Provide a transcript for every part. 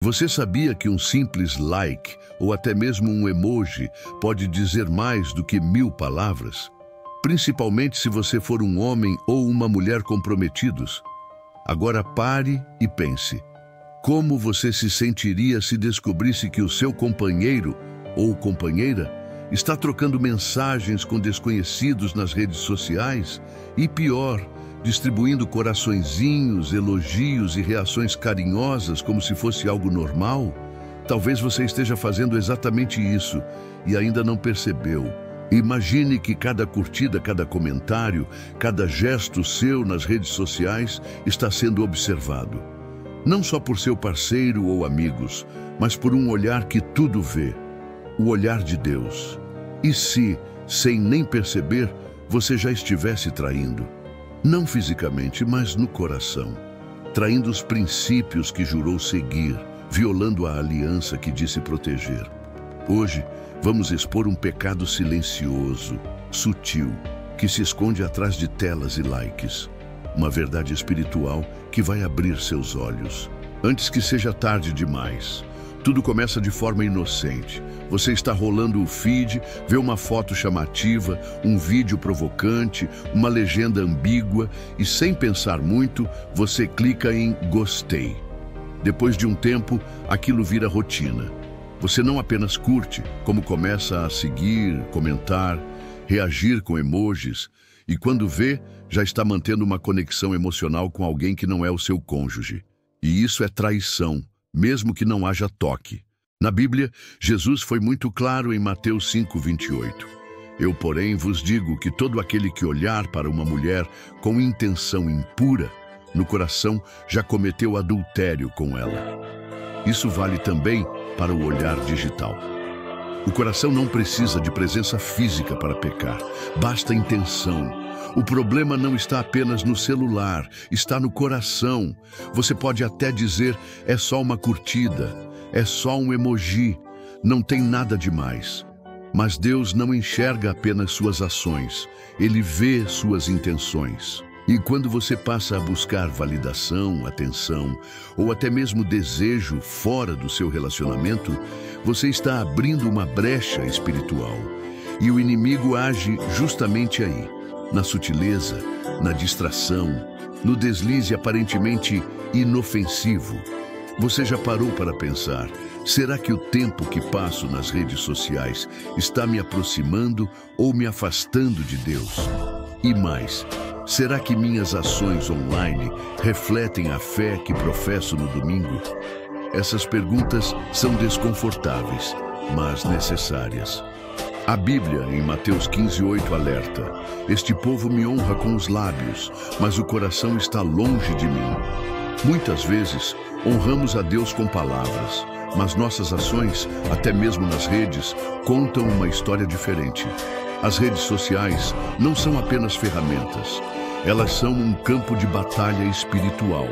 Você sabia que um simples like ou até mesmo um emoji pode dizer mais do que 1000 palavras? Principalmente se você for um homem ou uma mulher comprometidos. Agora pare e pense. Como você se sentiria se descobrisse que o seu companheiro ou companheira está trocando mensagens com desconhecidos nas redes sociais e, pior, distribuindo coraçõezinhos, elogios e reações carinhosas como se fosse algo normal? Talvez você esteja fazendo exatamente isso e ainda não percebeu. Imagine que cada curtida, cada comentário, cada gesto seu nas redes sociais está sendo observado. Não só por seu parceiro ou amigos, mas por um olhar que tudo vê. O olhar de Deus. E se, sem nem perceber, você já estivesse traindo? Não fisicamente, mas no coração. Traindo os princípios que jurou seguir, violando a aliança que disse proteger. Hoje, vamos expor um pecado silencioso, sutil, que se esconde atrás de telas e likes. Uma verdade espiritual que vai abrir seus olhos. Antes que seja tarde demais. Tudo começa de forma inocente. Você está rolando o feed, vê uma foto chamativa, um vídeo provocante, uma legenda ambígua e, sem pensar muito, você clica em gostei. Depois de um tempo, aquilo vira rotina. Você não apenas curte, como começa a seguir, comentar, reagir com emojis e, quando vê, já está mantendo uma conexão emocional com alguém que não é o seu cônjuge. E isso é traição, mesmo que não haja toque. Na Bíblia, Jesus foi muito claro em Mateus 5:28. Eu, porém, vos digo que todo aquele que olhar para uma mulher com intenção impura, no coração já cometeu adultério com ela. Isso vale também para o olhar digital. O coração não precisa de presença física para pecar, basta intenção. O problema não está apenas no celular, está no coração. Você pode até dizer, é só uma curtida, é só um emoji, não tem nada demais. Mas Deus não enxerga apenas suas ações, Ele vê suas intenções. E quando você passa a buscar validação, atenção ou até mesmo desejo fora do seu relacionamento, você está abrindo uma brecha espiritual. E o inimigo age justamente aí. Na sutileza, na distração, no deslize aparentemente inofensivo. Você já parou para pensar, será que o tempo que passo nas redes sociais está me aproximando ou me afastando de Deus? E mais, será que minhas ações online refletem a fé que professo no domingo? Essas perguntas são desconfortáveis, mas necessárias. A Bíblia, em Mateus 15:8, alerta: este povo me honra com os lábios, mas o coração está longe de mim. Muitas vezes, honramos a Deus com palavras, mas nossas ações, até mesmo nas redes, contam uma história diferente. As redes sociais não são apenas ferramentas. Elas são um campo de batalha espiritual,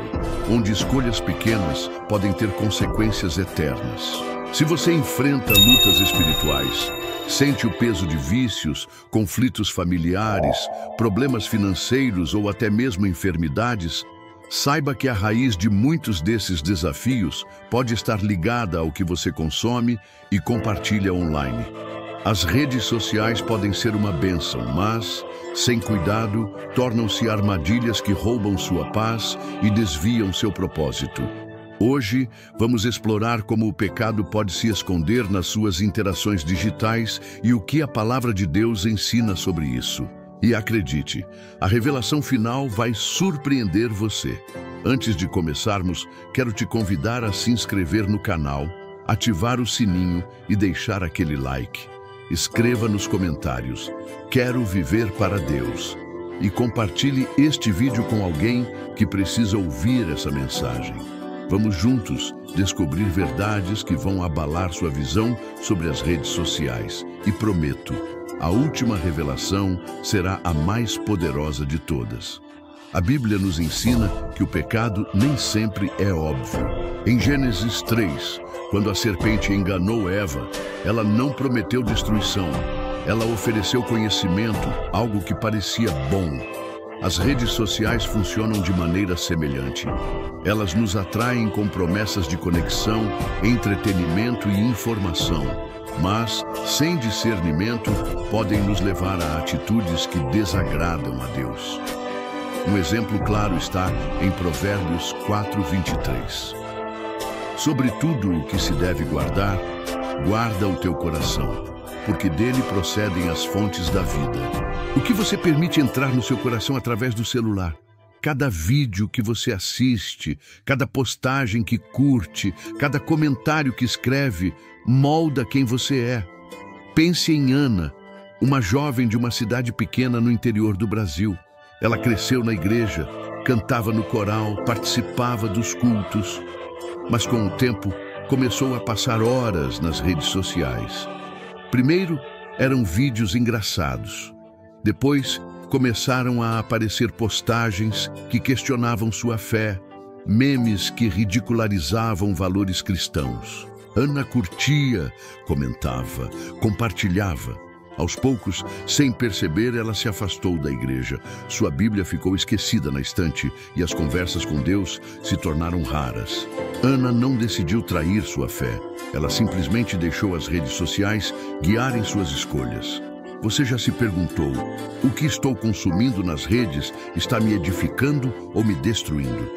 onde escolhas pequenas podem ter consequências eternas. Se você enfrenta lutas espirituais, sente o peso de vícios, conflitos familiares, problemas financeiros ou até mesmo enfermidades, saiba que a raiz de muitos desses desafios pode estar ligada ao que você consome e compartilha online. As redes sociais podem ser uma bênção, mas, sem cuidado, tornam-se armadilhas que roubam sua paz e desviam seu propósito. Hoje, vamos explorar como o pecado pode se esconder nas suas interações digitais e o que a palavra de Deus ensina sobre isso. E acredite, a revelação final vai surpreender você. Antes de começarmos, quero te convidar a se inscrever no canal, ativar o sininho e deixar aquele like. Escreva nos comentários, quero viver para Deus. E compartilhe este vídeo com alguém que precisa ouvir essa mensagem. Vamos juntos descobrir verdades que vão abalar sua visão sobre as redes sociais. E prometo, a última revelação será a mais poderosa de todas. A Bíblia nos ensina que o pecado nem sempre é óbvio. Em Gênesis 3, quando a serpente enganou Eva, ela não prometeu destruição. Ela ofereceu conhecimento, algo que parecia bom. As redes sociais funcionam de maneira semelhante. Elas nos atraem com promessas de conexão, entretenimento e informação, mas, sem discernimento, podem nos levar a atitudes que desagradam a Deus. Um exemplo claro está em Provérbios 4:23. Sobre tudo o que se deve guardar, guarda o teu coração, porque dele procedem as fontes da vida. O que você permite entrar no seu coração através do celular? Cada vídeo que você assiste, cada postagem que curte, cada comentário que escreve, molda quem você é. Pense em Ana, uma jovem de uma cidade pequena no interior do Brasil. Ela cresceu na igreja, cantava no coral, participava dos cultos, mas com o tempo começou a passar horas nas redes sociais. Primeiro eram vídeos engraçados. Depois começaram a aparecer postagens que questionavam sua fé, memes que ridicularizavam valores cristãos. Ana curtia, comentava, compartilhava. Aos poucos, sem perceber, ela se afastou da igreja. Sua Bíblia ficou esquecida na estante e as conversas com Deus se tornaram raras. Ana não decidiu trair sua fé. Ela simplesmente deixou as redes sociais guiarem suas escolhas. Você já se perguntou: o que estou consumindo nas redes está me edificando ou me destruindo?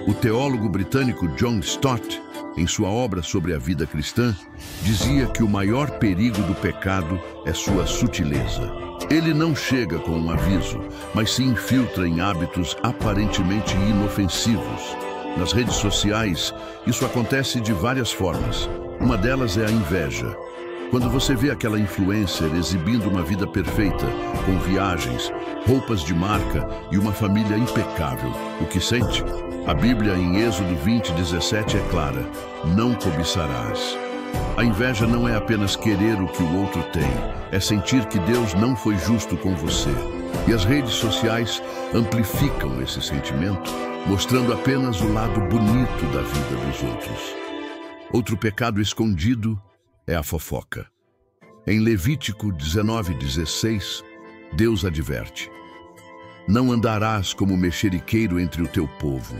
O teólogo britânico John Stott, em sua obra sobre a vida cristã, dizia que o maior perigo do pecado é sua sutileza. Ele não chega com um aviso, mas se infiltra em hábitos aparentemente inofensivos. Nas redes sociais, isso acontece de várias formas. Uma delas é a inveja. Quando você vê aquela influencer exibindo uma vida perfeita, com viagens, roupas de marca e uma família impecável, o que sente? A Bíblia, em Êxodo 20:17, é clara: não cobiçarás. A inveja não é apenas querer o que o outro tem, é sentir que Deus não foi justo com você. E as redes sociais amplificam esse sentimento, mostrando apenas o lado bonito da vida dos outros. Outro pecado escondido é a fofoca. Em Levítico 19:16, Deus adverte: não andarás como mexeriqueiro entre o teu povo.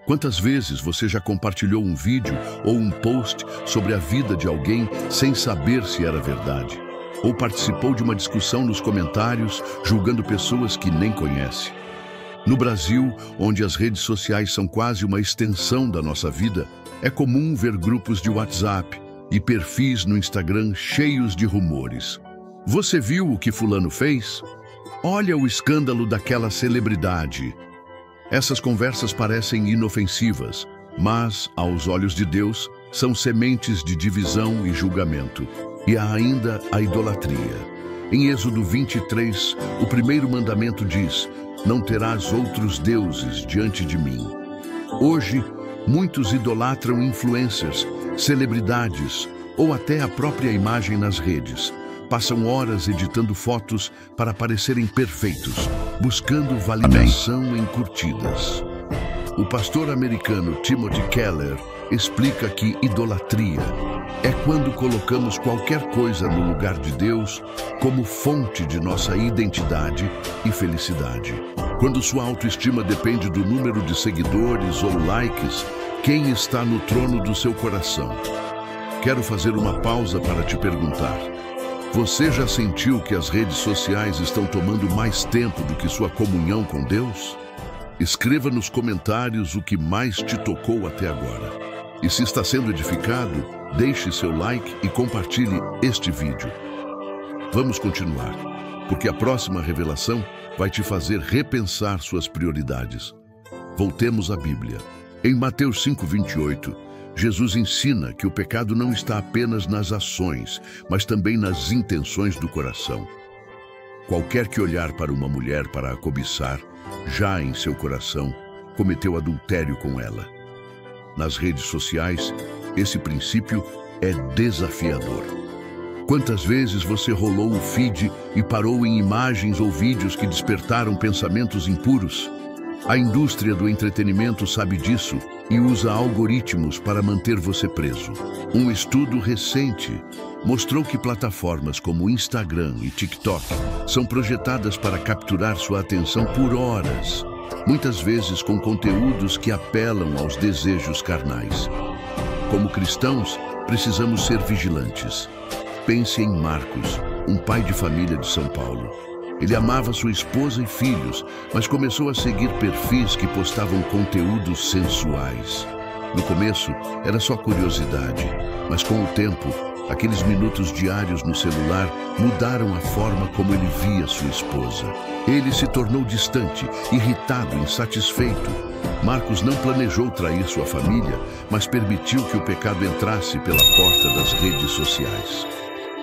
Quantas vezes você já compartilhou um vídeo ou um post sobre a vida de alguém sem saber se era verdade? Ou participou de uma discussão nos comentários, julgando pessoas que nem conhece? No Brasil, onde as redes sociais são quase uma extensão da nossa vida, é comum ver grupos de WhatsApp e perfis no Instagram cheios de rumores. Você viu o que fulano fez? Olha o escândalo daquela celebridade. Essas conversas parecem inofensivas, mas, aos olhos de Deus, são sementes de divisão e julgamento. E há ainda a idolatria. Em Êxodo 23, o primeiro mandamento diz: não terás outros deuses diante de mim. Hoje, muitos idolatram influencers, celebridades ou até a própria imagem nas redes. Passam horas editando fotos para parecerem perfeitos, buscando validação em curtidas. O pastor americano Timothy Keller explica que idolatria é quando colocamos qualquer coisa no lugar de Deus como fonte de nossa identidade e felicidade. Quando sua autoestima depende do número de seguidores ou likes, quem está no trono do seu coração? Quero fazer uma pausa para te perguntar: você já sentiu que as redes sociais estão tomando mais tempo do que sua comunhão com Deus? Escreva nos comentários o que mais te tocou até agora. E se está sendo edificado, deixe seu like e compartilhe este vídeo. Vamos continuar, porque a próxima revelação vai te fazer repensar suas prioridades. Voltemos à Bíblia. Em Mateus 5:28, Jesus ensina que o pecado não está apenas nas ações, mas também nas intenções do coração. Qualquer que olhar para uma mulher para a cobiçar, já em seu coração, cometeu adultério com ela. Nas redes sociais, esse princípio é desafiador. Quantas vezes você rolou o feed e parou em imagens ou vídeos que despertaram pensamentos impuros? A indústria do entretenimento sabe disso e usa algoritmos para manter você preso. Um estudo recente mostrou que plataformas como Instagram e TikTok são projetadas para capturar sua atenção por horas, muitas vezes com conteúdos que apelam aos desejos carnais. Como cristãos, precisamos ser vigilantes. Pense em Marcos, um pai de família de São Paulo. Ele amava sua esposa e filhos, mas começou a seguir perfis que postavam conteúdos sensuais. No começo, era só curiosidade, mas com o tempo, aqueles minutos diários no celular mudaram a forma como ele via sua esposa. Ele se tornou distante, irritado, insatisfeito. Marcos não planejou trair sua família, mas permitiu que o pecado entrasse pela porta das redes sociais.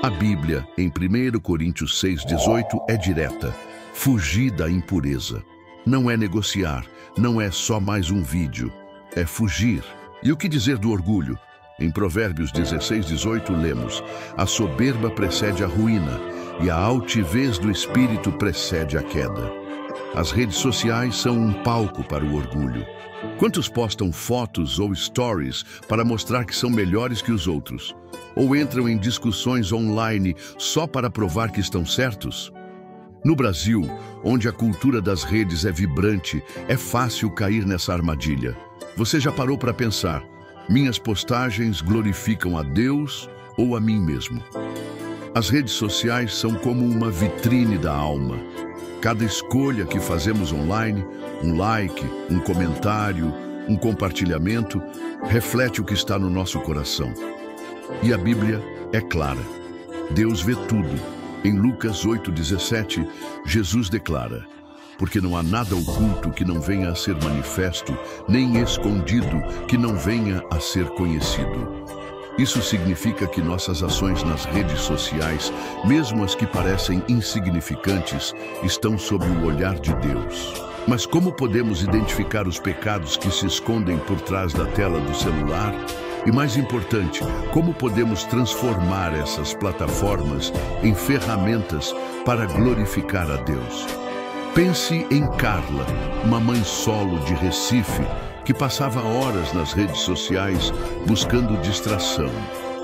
A Bíblia, em 1 Coríntios 6,18, é direta. Fugir da impureza. Não é negociar, não é só mais um vídeo. É fugir. E o que dizer do orgulho? Em Provérbios 16:18 lemos: a soberba precede a ruína e a altivez do espírito precede a queda. As redes sociais são um palco para o orgulho. Quantos postam fotos ou stories para mostrar que são melhores que os outros? Ou entram em discussões online só para provar que estão certos? No Brasil, onde a cultura das redes é vibrante, é fácil cair nessa armadilha. Você já parou para pensar: minhas postagens glorificam a Deus ou a mim mesmo? As redes sociais são como uma vitrine da alma. Cada escolha que fazemos online, um like, um comentário, um compartilhamento, reflete o que está no nosso coração. E a Bíblia é clara. Deus vê tudo. Em Lucas 8:17, Jesus declara: porque não há nada oculto que não venha a ser manifesto, nem escondido que não venha a ser conhecido. Isso significa que nossas ações nas redes sociais, mesmo as que parecem insignificantes, estão sob o olhar de Deus. Mas como podemos identificar os pecados que se escondem por trás da tela do celular? E mais importante, como podemos transformar essas plataformas em ferramentas para glorificar a Deus? Pense em Carla, uma mãe solo de Recife, que passava horas nas redes sociais buscando distração.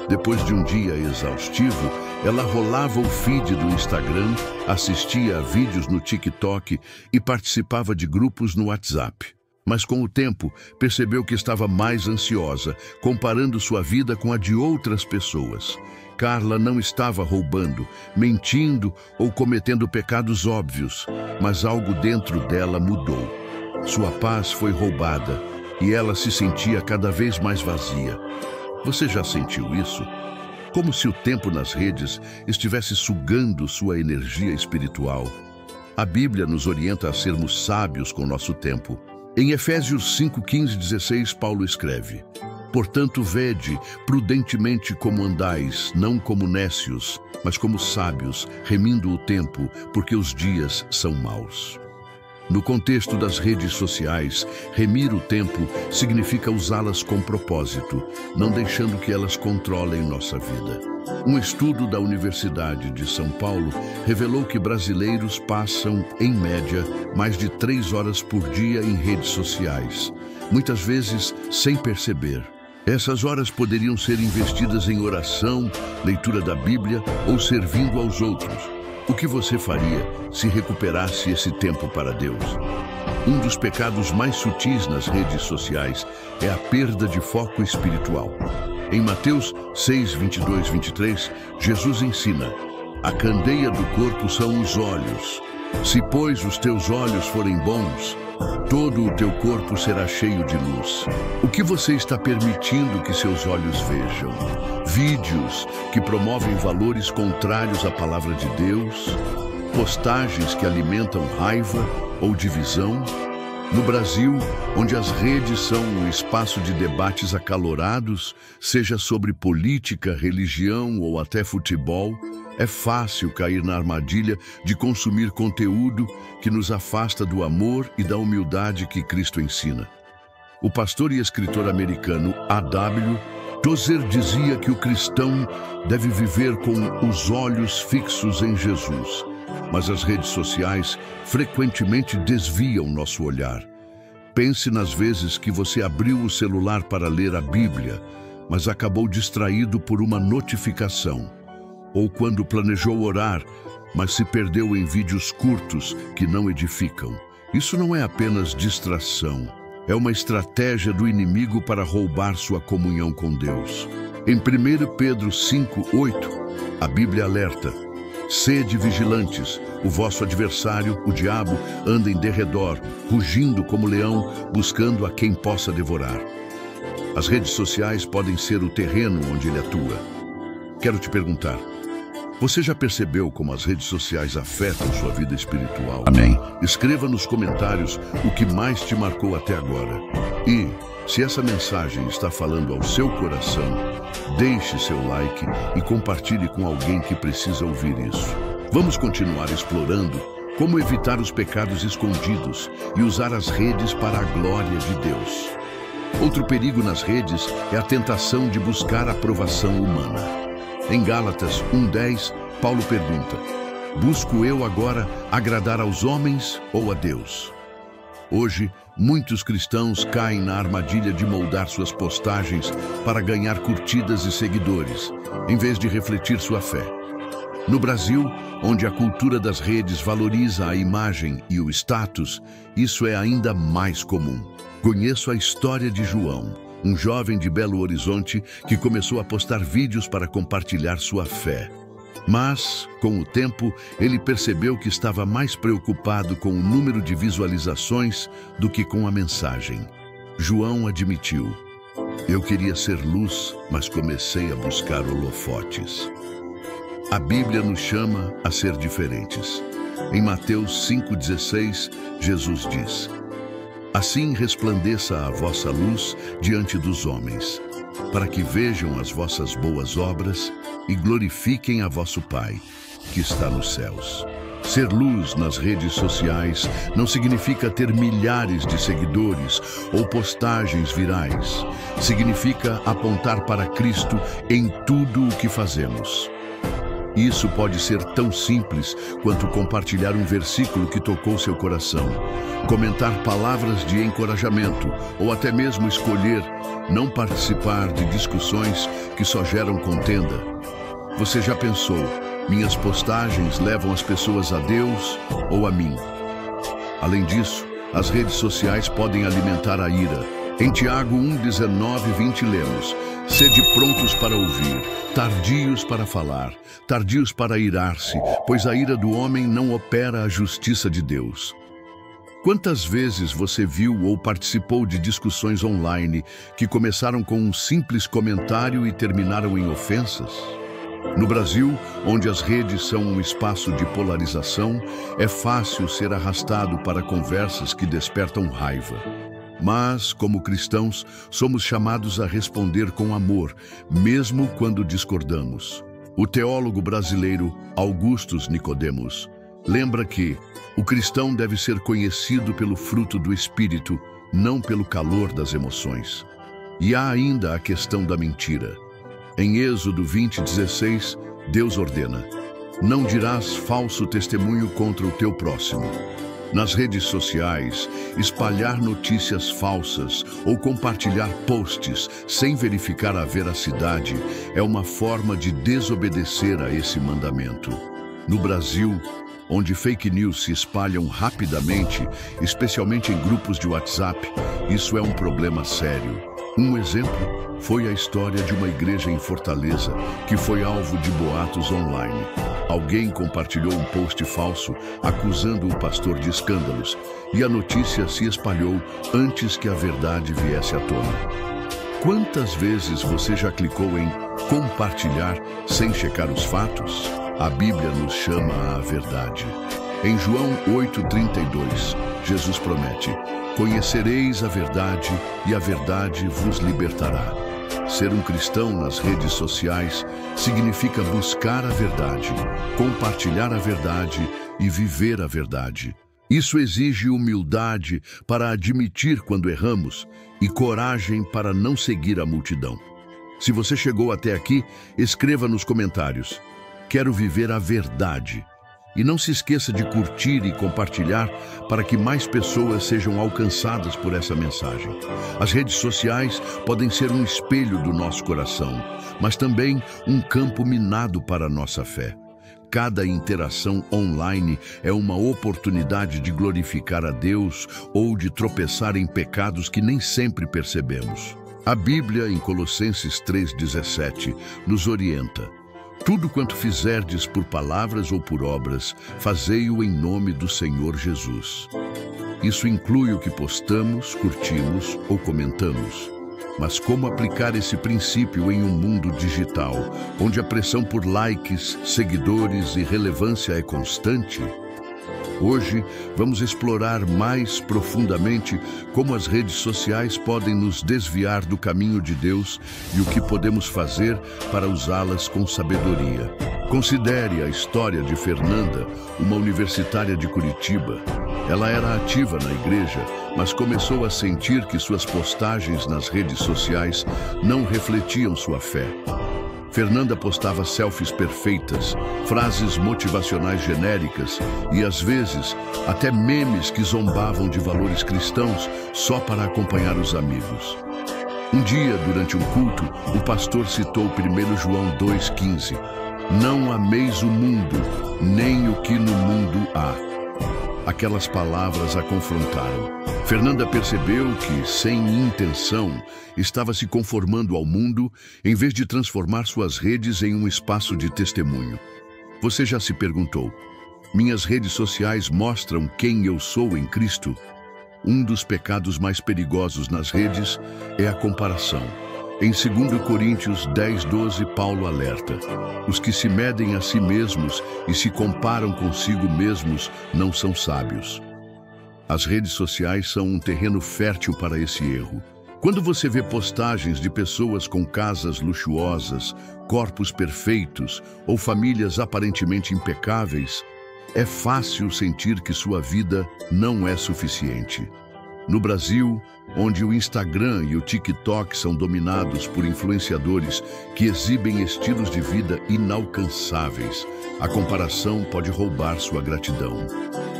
Depois de um dia exaustivo, ela rolava o feed do Instagram, assistia a vídeos no TikTok e participava de grupos no WhatsApp. Mas com o tempo, percebeu que estava mais ansiosa, comparando sua vida com a de outras pessoas. Carla não estava roubando, mentindo ou cometendo pecados óbvios, mas algo dentro dela mudou. Sua paz foi roubada e ela se sentia cada vez mais vazia. Você já sentiu isso? Como se o tempo nas redes estivesse sugando sua energia espiritual. A Bíblia nos orienta a sermos sábios com nosso tempo. Em Efésios 5:15-16, Paulo escreve: portanto, vede prudentemente como andais, não como nécios, mas como sábios, remindo o tempo, porque os dias são maus. No contexto das redes sociais, remir o tempo significa usá-las com propósito, não deixando que elas controlem nossa vida. Um estudo da Universidade de São Paulo revelou que brasileiros passam, em média, mais de 3 horas por dia em redes sociais, muitas vezes sem perceber. Essas horas poderiam ser investidas em oração, leitura da Bíblia ou servindo aos outros. O que você faria se recuperasse esse tempo para Deus? Um dos pecados mais sutis nas redes sociais é a perda de foco espiritual. Em Mateus 6:22-23, Jesus ensina: a candeia do corpo são os olhos. Se, pois, os teus olhos forem bons, todo o teu corpo será cheio de luz. O que você está permitindo que seus olhos vejam? Vídeos que promovem valores contrários à palavra de Deus? Postagens que alimentam raiva ou divisão? No Brasil, onde as redes são um espaço de debates acalorados, seja sobre política, religião ou até futebol, é fácil cair na armadilha de consumir conteúdo que nos afasta do amor e da humildade que Cristo ensina. O pastor e escritor americano A.W. Tozer dizia que o cristão deve viver com os olhos fixos em Jesus, mas as redes sociais frequentemente desviam nosso olhar. Pense nas vezes que você abriu o celular para ler a Bíblia, mas acabou distraído por uma notificação. Ou quando planejou orar, mas se perdeu em vídeos curtos que não edificam. Isso não é apenas distração, é uma estratégia do inimigo para roubar sua comunhão com Deus. Em 1 Pedro 5:8, a Bíblia alerta: sede vigilantes, o vosso adversário, o diabo, anda em derredor, rugindo como leão, buscando a quem possa devorar. As redes sociais podem ser o terreno onde ele atua. Quero te perguntar, você já percebeu como as redes sociais afetam sua vida espiritual? Amém. Escreva nos comentários o que mais te marcou até agora. E, se essa mensagem está falando ao seu coração, deixe seu like e compartilhe com alguém que precisa ouvir isso. Vamos continuar explorando como evitar os pecados escondidos e usar as redes para a glória de Deus. Outro perigo nas redes é a tentação de buscar a aprovação humana. Em Gálatas 1:10, Paulo pergunta: busco eu agora agradar aos homens ou a Deus? Hoje, muitos cristãos caem na armadilha de moldar suas postagens para ganhar curtidas e seguidores, em vez de refletir sua fé. No Brasil, onde a cultura das redes valoriza a imagem e o status, isso é ainda mais comum. Conheço a história de João, um jovem de Belo Horizonte que começou a postar vídeos para compartilhar sua fé. Mas, com o tempo, ele percebeu que estava mais preocupado com o número de visualizações do que com a mensagem. João admitiu: eu queria ser luz, mas comecei a buscar holofotes. A Bíblia nos chama a ser diferentes. Em Mateus 5:16, Jesus diz: assim resplandeça a vossa luz diante dos homens, para que vejam as vossas boas obras e glorifiquem a vosso Pai, que está nos céus. Ser luz nas redes sociais não significa ter milhares de seguidores ou postagens virais. Significa apontar para Cristo em tudo o que fazemos. Isso pode ser tão simples quanto compartilhar um versículo que tocou seu coração, comentar palavras de encorajamento ou até mesmo escolher não participar de discussões que só geram contenda. Você já pensou, minhas postagens levam as pessoas a Deus ou a mim? Além disso, as redes sociais podem alimentar a ira. Em Tiago 1:19-20 lemos: sede prontos para ouvir, tardios para falar, tardios para irar-se, pois a ira do homem não opera a justiça de Deus. Quantas vezes você viu ou participou de discussões online que começaram com um simples comentário e terminaram em ofensas? No Brasil, onde as redes são um espaço de polarização, é fácil ser arrastado para conversas que despertam raiva. Mas, como cristãos, somos chamados a responder com amor, mesmo quando discordamos. O teólogo brasileiro Augustus Nicodemos lembra que o cristão deve ser conhecido pelo fruto do Espírito, não pelo calor das emoções. E há ainda a questão da mentira. Em Êxodo 20:16, Deus ordena: não dirás falso testemunho contra o teu próximo. Nas redes sociais, espalhar notícias falsas ou compartilhar posts sem verificar a veracidade é uma forma de desobedecer a esse mandamento. No Brasil, onde fake news se espalham rapidamente, especialmente em grupos de WhatsApp, isso é um problema sério. Um exemplo foi a história de uma igreja em Fortaleza que foi alvo de boatos online. Alguém compartilhou um post falso acusando o pastor de escândalos e a notícia se espalhou antes que a verdade viesse à tona. Quantas vezes você já clicou em compartilhar sem checar os fatos? A Bíblia nos chama à verdade. Em João 8:32, Jesus promete: conhecereis a verdade e a verdade vos libertará. Ser um cristão nas redes sociais significa buscar a verdade, compartilhar a verdade e viver a verdade. Isso exige humildade para admitir quando erramos e coragem para não seguir a multidão. Se você chegou até aqui, escreva nos comentários: quero viver a verdade. E não se esqueça de curtir e compartilhar para que mais pessoas sejam alcançadas por essa mensagem. As redes sociais podem ser um espelho do nosso coração, mas também um campo minado para a nossa fé. Cada interação online é uma oportunidade de glorificar a Deus ou de tropeçar em pecados que nem sempre percebemos. A Bíblia, em Colossenses 3,17, nos orienta: tudo quanto fizerdes por palavras ou por obras, fazei-o em nome do Senhor Jesus. Isso inclui o que postamos, curtimos ou comentamos. Mas como aplicar esse princípio em um mundo digital, onde a pressão por likes, seguidores e relevância é constante? Hoje, vamos explorar mais profundamente como as redes sociais podem nos desviar do caminho de Deus e o que podemos fazer para usá-las com sabedoria. Considere a história de Fernanda, uma universitária de Curitiba. Ela era ativa na igreja, mas começou a sentir que suas postagens nas redes sociais não refletiam sua fé. Fernanda postava selfies perfeitas, frases motivacionais genéricas e, às vezes, até memes que zombavam de valores cristãos só para acompanhar os amigos. Um dia, durante um culto, o pastor citou 1 João 2,15. Não ameis o mundo, nem o que no mundo há. Aquelas palavras a confrontaram. Fernanda percebeu que, sem intenção, estava se conformando ao mundo em vez de transformar suas redes em um espaço de testemunho. Você já se perguntou: minhas redes sociais mostram quem eu sou em Cristo? Um dos pecados mais perigosos nas redes é a comparação. Em 2 Coríntios 10:12, Paulo alerta: os que se medem a si mesmos e se comparam consigo mesmos não são sábios. As redes sociais são um terreno fértil para esse erro. Quando você vê postagens de pessoas com casas luxuosas, corpos perfeitos ou famílias aparentemente impecáveis, é fácil sentir que sua vida não é suficiente. No Brasil, onde o Instagram e o TikTok são dominados por influenciadores que exibem estilos de vida inalcançáveis, a comparação pode roubar sua gratidão.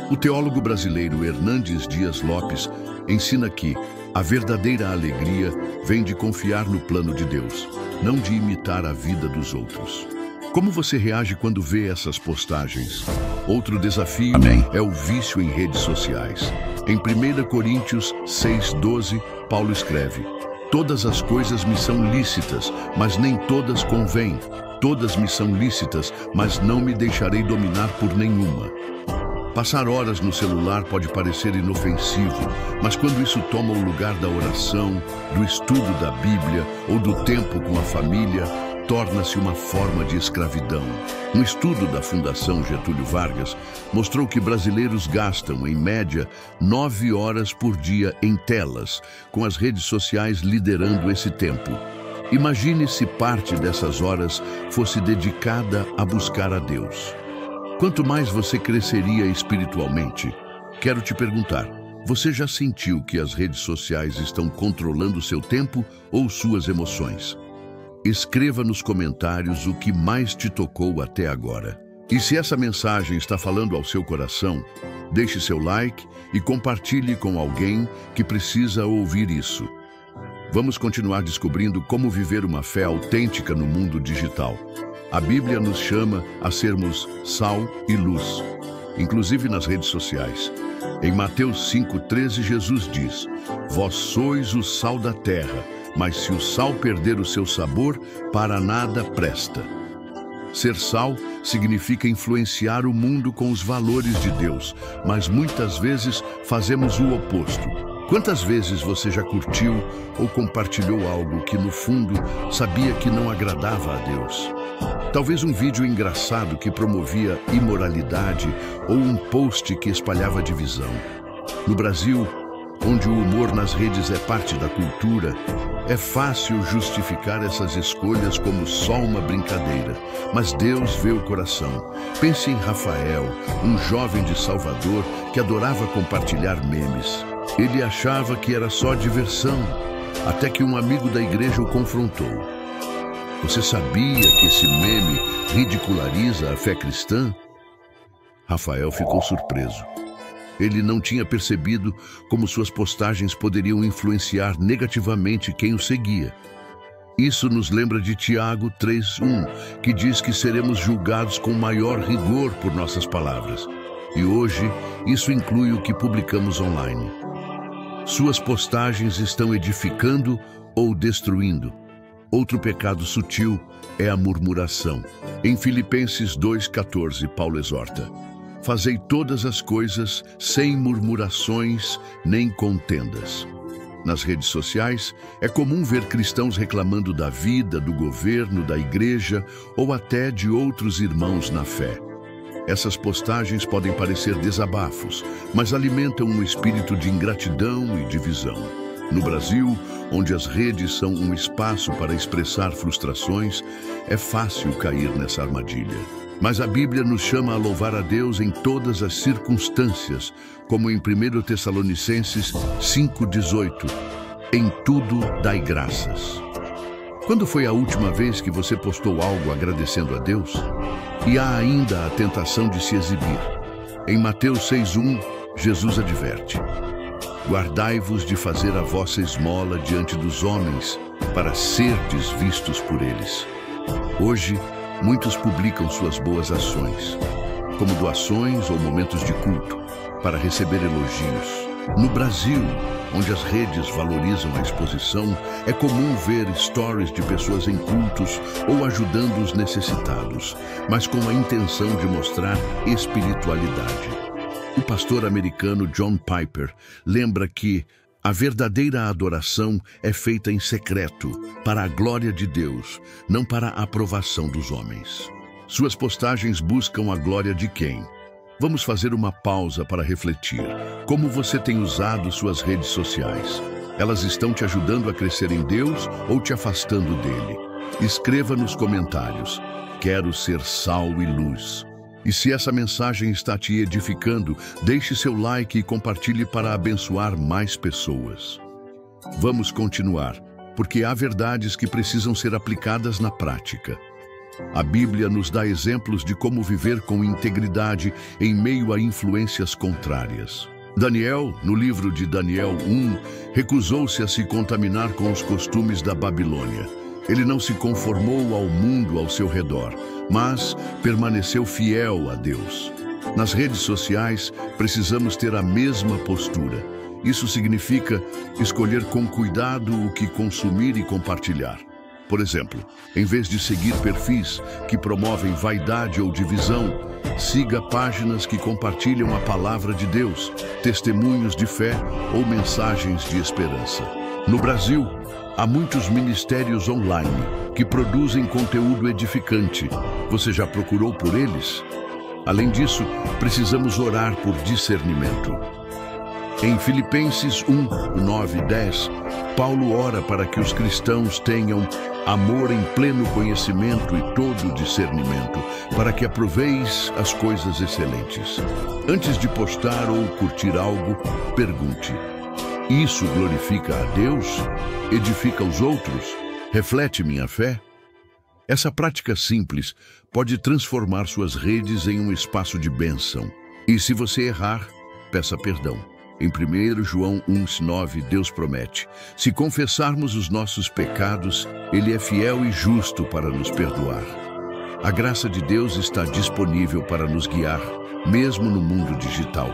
O teólogo brasileiro Hernandes Dias Lopes ensina que a verdadeira alegria vem de confiar no plano de Deus, não de imitar a vida dos outros. Como você reage quando vê essas postagens? Outro desafio é o vício em redes sociais. Em 1 Coríntios 6:12, Paulo escreve: todas as coisas me são lícitas, mas nem todas convêm. Todas me são lícitas, mas não me deixarei dominar por nenhuma. Passar horas no celular pode parecer inofensivo, mas quando isso toma o lugar da oração, do estudo da Bíblia ou do tempo com a família, torna-se uma forma de escravidão. Um estudo da Fundação Getúlio Vargas mostrou que brasileiros gastam, em média, 9 horas por dia em telas, com as redes sociais liderando esse tempo. Imagine se parte dessas horas fosse dedicada a buscar a Deus. Quanto mais você cresceria espiritualmente? Quero te perguntar, você já sentiu que as redes sociais estão controlando seu tempo ou suas emoções? Escreva nos comentários o que mais te tocou até agora. E se essa mensagem está falando ao seu coração, deixe seu like e compartilhe com alguém que precisa ouvir isso. Vamos continuar descobrindo como viver uma fé autêntica no mundo digital. A Bíblia nos chama a sermos sal e luz, inclusive nas redes sociais. Em Mateus 5:13, Jesus diz: vós sois o sal da terra, mas se o sal perder o seu sabor, para nada presta. Ser sal significa influenciar o mundo com os valores de Deus, mas muitas vezes fazemos o oposto. Quantas vezes você já curtiu ou compartilhou algo que, no fundo, sabia que não agradava a Deus? Talvez um vídeo engraçado que promovia imoralidade ou um post que espalhava divisão. No Brasil, onde o humor nas redes é parte da cultura, é fácil justificar essas escolhas como só uma brincadeira, mas Deus vê o coração. Pense em Rafael, um jovem de Salvador que adorava compartilhar memes. Ele achava que era só diversão, até que um amigo da igreja o confrontou. Você sabia que esse meme ridiculariza a fé cristã? Rafael ficou surpreso. Ele não tinha percebido como suas postagens poderiam influenciar negativamente quem o seguia. Isso nos lembra de Tiago 3:1, que diz que seremos julgados com maior rigor por nossas palavras. E hoje, isso inclui o que publicamos online. Suas postagens estão edificando ou destruindo. Outro pecado sutil é a murmuração. Em Filipenses 2:14, Paulo exorta: fazei todas as coisas sem murmurações nem contendas. Nas redes sociais, é comum ver cristãos reclamando da vida, do governo, da igreja ou até de outros irmãos na fé. Essas postagens podem parecer desabafos, mas alimentam um espírito de ingratidão e divisão. No Brasil, onde as redes são um espaço para expressar frustrações, é fácil cair nessa armadilha. Mas a Bíblia nos chama a louvar a Deus em todas as circunstâncias, como em 1 Tessalonicenses 5:18, em tudo dai graças. Quando foi a última vez que você postou algo agradecendo a Deus? E há ainda a tentação de se exibir. Em Mateus 6:1, Jesus adverte: guardai-vos de fazer a vossa esmola diante dos homens, para serdes vistos por eles. Hoje, muitos publicam suas boas ações, como doações ou momentos de culto, para receber elogios. No Brasil, onde as redes valorizam a exposição, é comum ver stories de pessoas em cultos ou ajudando os necessitados, mas com a intenção de mostrar espiritualidade. O pastor americano John Piper lembra que a verdadeira adoração é feita em secreto, para a glória de Deus, não para a aprovação dos homens. Suas postagens buscam a glória de quem? Vamos fazer uma pausa para refletir. Como você tem usado suas redes sociais? Elas estão te ajudando a crescer em Deus ou te afastando dele? Escreva nos comentários. Quero ser sal e luz. E se essa mensagem está te edificando, deixe seu like e compartilhe para abençoar mais pessoas. Vamos continuar, porque há verdades que precisam ser aplicadas na prática. A Bíblia nos dá exemplos de como viver com integridade em meio a influências contrárias. Daniel, no livro de Daniel 1, recusou-se a se contaminar com os costumes da Babilônia. Ele não se conformou ao mundo ao seu redor, mas permaneceu fiel a Deus. Nas redes sociais, precisamos ter a mesma postura. Isso significa escolher com cuidado o que consumir e compartilhar. Por exemplo, em vez de seguir perfis que promovem vaidade ou divisão, siga páginas que compartilham a palavra de Deus, testemunhos de fé ou mensagens de esperança. No Brasil, há muitos ministérios online que produzem conteúdo edificante. Você já procurou por eles? Além disso, precisamos orar por discernimento. Em Filipenses 1:9 e 10, Paulo ora para que os cristãos tenham amor em pleno conhecimento e todo discernimento, para que aproveis as coisas excelentes. Antes de postar ou curtir algo, pergunte: isso glorifica a Deus? Edifica os outros? Reflete minha fé? Essa prática simples pode transformar suas redes em um espaço de bênção. E se você errar, peça perdão. Em 1 João 1:9, Deus promete: se confessarmos os nossos pecados, Ele é fiel e justo para nos perdoar. A graça de Deus está disponível para nos guiar, mesmo no mundo digital.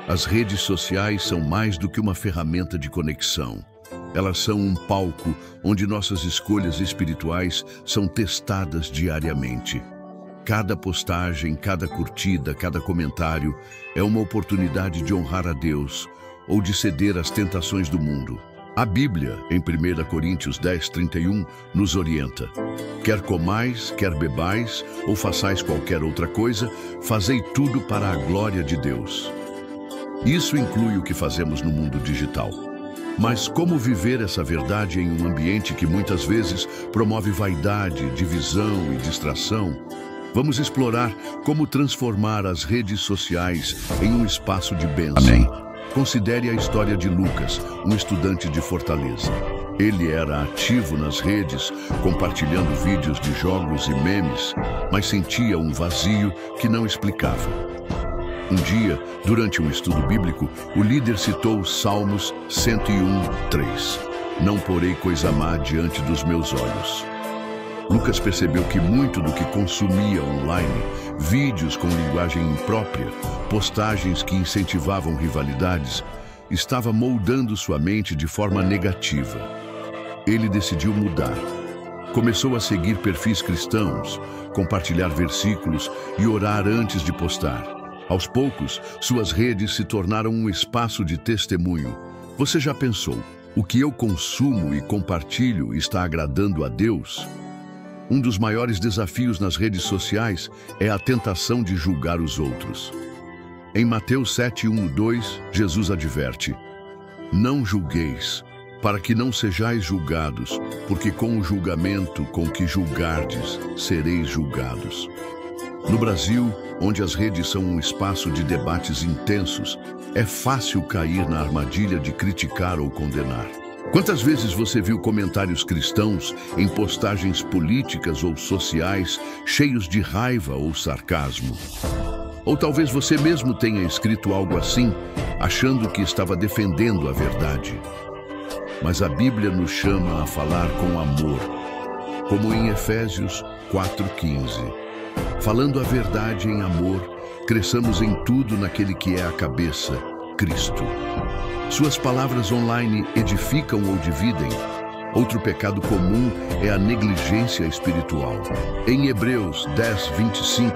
As redes sociais são mais do que uma ferramenta de conexão. Elas são um palco onde nossas escolhas espirituais são testadas diariamente. Cada postagem, cada curtida, cada comentário é uma oportunidade de honrar a Deus ou de ceder às tentações do mundo. A Bíblia, em 1 Coríntios 10:31, nos orienta: quer comais, quer bebais ou façais qualquer outra coisa, fazei tudo para a glória de Deus. Isso inclui o que fazemos no mundo digital. Mas como viver essa verdade em um ambiente que muitas vezes promove vaidade, divisão e distração? Vamos explorar como transformar as redes sociais em um espaço de bênção. Amém. Considere a história de Lucas, um estudante de Fortaleza. Ele era ativo nas redes, compartilhando vídeos de jogos e memes, mas sentia um vazio que não explicava. Um dia, durante um estudo bíblico, o líder citou Salmos 101:3. Não porei coisa má diante dos meus olhos. Lucas percebeu que muito do que consumia online, vídeos com linguagem imprópria, postagens que incentivavam rivalidades, estava moldando sua mente de forma negativa. Ele decidiu mudar. Começou a seguir perfis cristãos, compartilhar versículos e orar antes de postar. Aos poucos, suas redes se tornaram um espaço de testemunho. Você já pensou, o que eu consumo e compartilho está agradando a Deus? Um dos maiores desafios nas redes sociais é a tentação de julgar os outros. Em Mateus 7:1-2, Jesus adverte: Não julgueis, para que não sejais julgados, porque com o julgamento com que julgardes, sereis julgados. No Brasil, onde as redes são um espaço de debates intensos, é fácil cair na armadilha de criticar ou condenar. Quantas vezes você viu comentários cristãos em postagens políticas ou sociais cheios de raiva ou sarcasmo? Ou talvez você mesmo tenha escrito algo assim, achando que estava defendendo a verdade. Mas a Bíblia nos chama a falar com amor, como em Efésios 4:15. Falando a verdade em amor, cresçamos em tudo naquele que é a cabeça, Cristo. Suas palavras online edificam ou dividem? Outro pecado comum é a negligência espiritual. Em Hebreus 10:25,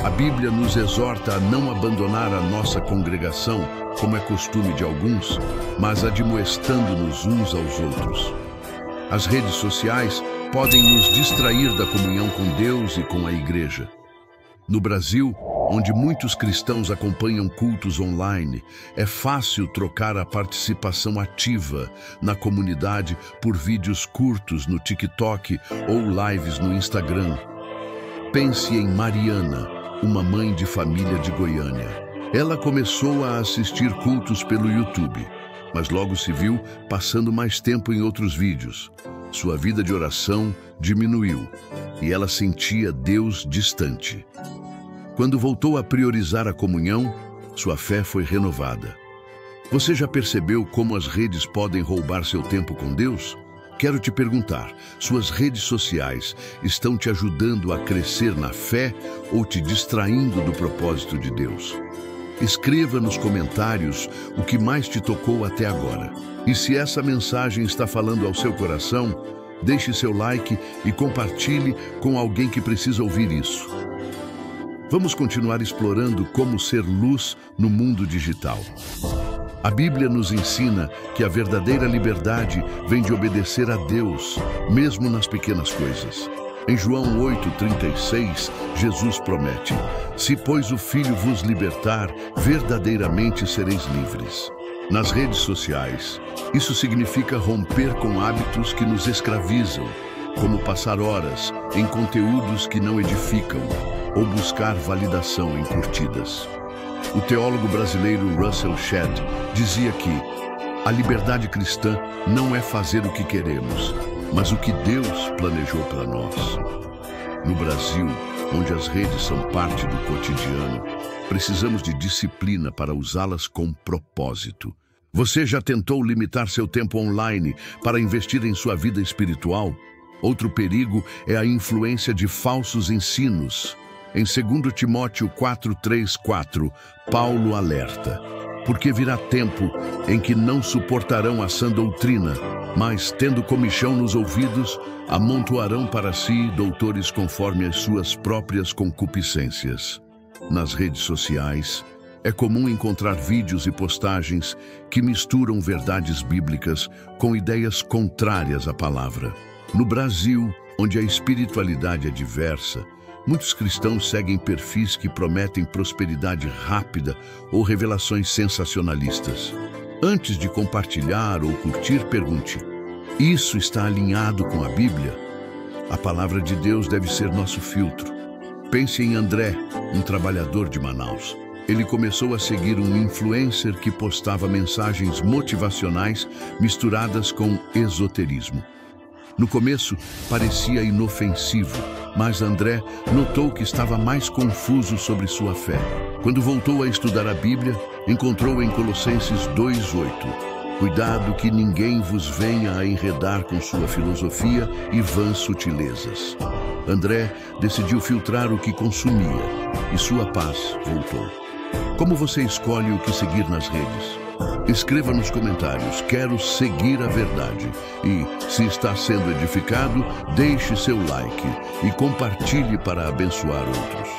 a Bíblia nos exorta a não abandonar a nossa congregação, como é costume de alguns, mas admoestando-nos uns aos outros. As redes sociais podem nos distrair da comunhão com Deus e com a igreja. No Brasil, onde muitos cristãos acompanham cultos online, é fácil trocar a participação ativa na comunidade por vídeos curtos no TikTok ou lives no Instagram. Pense em Mariana, uma mãe de família de Goiânia. Ela começou a assistir cultos pelo YouTube, mas logo se viu passando mais tempo em outros vídeos. Sua vida de oração diminuiu e ela sentia Deus distante. Quando voltou a priorizar a comunhão, sua fé foi renovada. Você já percebeu como as redes podem roubar seu tempo com Deus? Quero te perguntar, suas redes sociais estão te ajudando a crescer na fé ou te distraindo do propósito de Deus? Escreva nos comentários o que mais te tocou até agora. E se essa mensagem está falando ao seu coração, deixe seu like e compartilhe com alguém que precisa ouvir isso. Vamos continuar explorando como ser luz no mundo digital. A Bíblia nos ensina que a verdadeira liberdade vem de obedecer a Deus, mesmo nas pequenas coisas. Em João 8:36, Jesus promete: Se, pois, o Filho vos libertar, verdadeiramente sereis livres. Nas redes sociais, isso significa romper com hábitos que nos escravizam, como passar horas em conteúdos que não edificam ou buscar validação em curtidas. O teólogo brasileiro Russell Shedd dizia que a liberdade cristã não é fazer o que queremos, mas o que Deus planejou para nós. No Brasil, onde as redes são parte do cotidiano, precisamos de disciplina para usá-las com propósito. Você já tentou limitar seu tempo online para investir em sua vida espiritual? Outro perigo é a influência de falsos ensinos. Em 2 Timóteo 4:3-4, Paulo alerta: porque virá tempo em que não suportarão a sã doutrina, mas, tendo comichão nos ouvidos, amontoarão para si doutores conforme as suas próprias concupiscências. Nas redes sociais, é comum encontrar vídeos e postagens que misturam verdades bíblicas com ideias contrárias à palavra. No Brasil, onde a espiritualidade é diversa, muitos cristãos seguem perfis que prometem prosperidade rápida ou revelações sensacionalistas. Antes de compartilhar ou curtir, pergunte: isso está alinhado com a Bíblia? A palavra de Deus deve ser nosso filtro. Pense em André, um trabalhador de Manaus. Ele começou a seguir um influencer que postava mensagens motivacionais misturadas com esoterismo. No começo, parecia inofensivo, Mas André notou que estava mais confuso sobre sua fé. Quando voltou a estudar a Bíblia, encontrou em Colossenses 2:8: cuidado que ninguém vos venha a enredar com sua filosofia e vãs sutilezas. André decidiu filtrar o que consumia e sua paz voltou. Como você escolhe o que seguir nas redes? Escreva nos comentários: quero seguir a verdade. E, se está sendo edificado, deixe seu like e compartilhe para abençoar outros.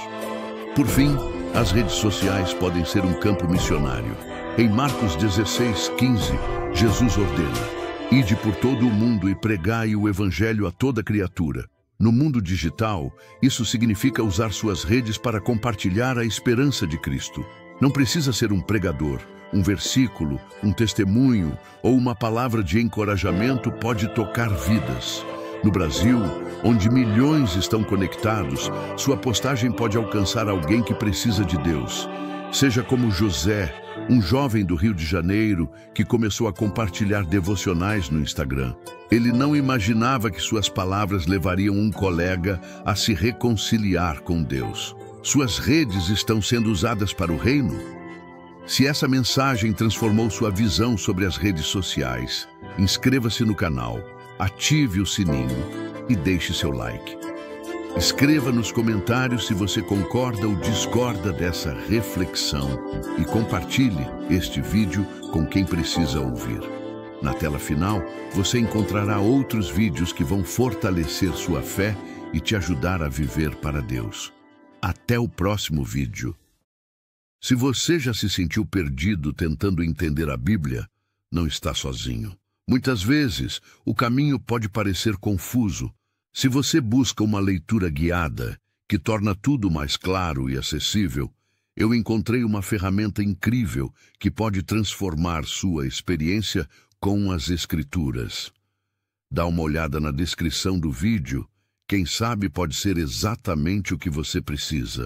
Por fim, as redes sociais podem ser um campo missionário. Em Marcos 16:15, Jesus ordena: ide por todo o mundo e pregai o evangelho a toda criatura. No mundo digital, isso significa usar suas redes para compartilhar a esperança de Cristo. Não precisa ser um pregador. Um versículo, um testemunho ou uma palavra de encorajamento pode tocar vidas. No Brasil, onde milhões estão conectados, sua postagem pode alcançar alguém que precisa de Deus. Seja como José, um jovem do Rio de Janeiro que começou a compartilhar devocionais no Instagram. Ele não imaginava que suas palavras levariam um colega a se reconciliar com Deus. Suas redes estão sendo usadas para o reino? Se essa mensagem transformou sua visão sobre as redes sociais, inscreva-se no canal, ative o sininho e deixe seu like. Escreva nos comentários se você concorda ou discorda dessa reflexão e compartilhe este vídeo com quem precisa ouvir. Na tela final, você encontrará outros vídeos que vão fortalecer sua fé e te ajudar a viver para Deus. Até o próximo vídeo. Se você já se sentiu perdido tentando entender a Bíblia, não está sozinho. Muitas vezes, o caminho pode parecer confuso. Se você busca uma leitura guiada, que torna tudo mais claro e acessível, eu encontrei uma ferramenta incrível que pode transformar sua experiência com as Escrituras. Dá uma olhada na descrição do vídeo, quem sabe pode ser exatamente o que você precisa.